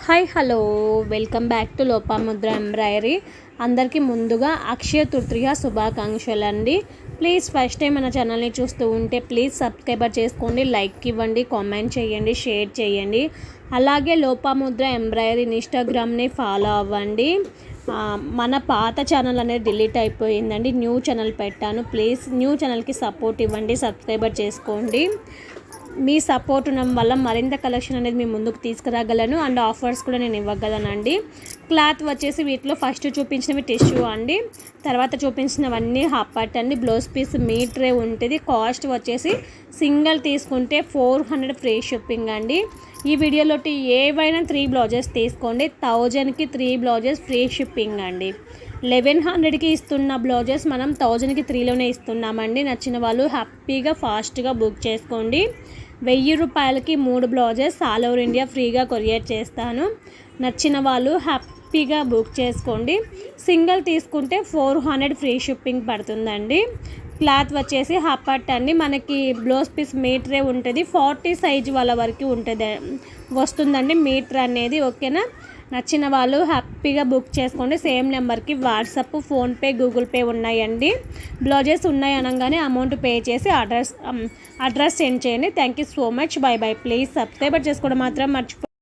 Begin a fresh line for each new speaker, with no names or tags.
Hi hello welcome back to Lopamudra embroidery. అందరికీ ముందుగా అక్షయ తృతీయ శుభాకాంక్షలు అండి. ప్లీజ్ ఫస్ట్ టైం మన ఛానల్ని చూస్తూ ఉంటే ప్లీజ్ సబ్స్క్రైబర్ చేసుకోండి, లైక్ ఇవ్వండి, కామెంట్ చేయండి, షేర్ చేయండి. అలాగే లోపాముద్ర ఎంబ్రాయిడరీ ఇన్స్టాగ్రామ్ని ఫాలో అవ్వండి. మన పాత ఛానల్ అనేది డిలీట్ అయిపోయిందండి, న్యూ ఛానల్ పెట్టాను. ప్లీజ్ న్యూ ఛానల్కి సపోర్ట్ ఇవ్వండి, సబ్స్క్రైబర్ చేసుకోండి. మీ సపోర్ట్ ఉండడం వల్ల మరింత కలెక్షన్ అనేది మీ ముందుకు తీసుకురాగలను అండ్ ఆఫర్స్ కూడా నేను ఇవ్వగలనండి. క్లాత్ వచ్చేసి వీటిలో ఫస్ట్ చూపించినవి టిష్యూ అండి, తర్వాత చూపించినవన్నీ హాఫ్ పట్ అండి. బ్లౌజ్ పీస్ మీటరే ఉంటుంది. కాస్ట్ వచ్చేసి సింగిల్ తీసుకుంటే 400 ఫ్రీ షిప్పింగ్ అండి. ఈ వీడియోలో ఏవైనా 3 బ్లౌజెస్ తీసుకోండి, 1000కి 3 బ్లౌజెస్ ఫ్రీ షిప్పింగ్ అండి. 1100కి ఇస్తున్న బ్లౌజెస్ మనం 1000కి 3లోనే ఇస్తున్నామండి. నచ్చిన వాళ్ళు హ్యాపీగా ఫాస్ట్గా బుక్ చేసుకోండి. 1000 రూపాయలకి 3 బ్లౌజెస్ ఆల్ ఓవర్ ఇండియా ఫ్రీగా కొరియర్ చేస్తాను. నచ్చిన వాళ్ళు హ్యాపీగా బుక్ చేసుకోండి. సింగిల్ తీసుకుంటే 400 ఫ్రీ షిప్పింగ్ పడుతుందండి. క్లాత్ వచ్చేసి హాఫ్ పట్ అండి. మనకి బ్లౌజ్ పీస్ మీటరే ఉంటుంది. 40 సైజు వాళ్ళ వరకు ఉంటుంది వస్తుందండి మీటర్ అనేది. ఓకేనా? నచ్చిన వాళ్ళు హ్యాపీగా బుక్ చేసుకోండి. సేమ్ నెంబర్కి వాట్సాప్, ఫోన్పే, గూగుల్ పే ఉన్నాయండి. బ్లౌజెస్ ఉన్నాయి అనగానే అమౌంట్ పే చేసి అడ్రస్ సెండ్ చేయండి. Thank you so much. By by. Please subscriber చేసుకోవడం మాత్రం మర్చిపో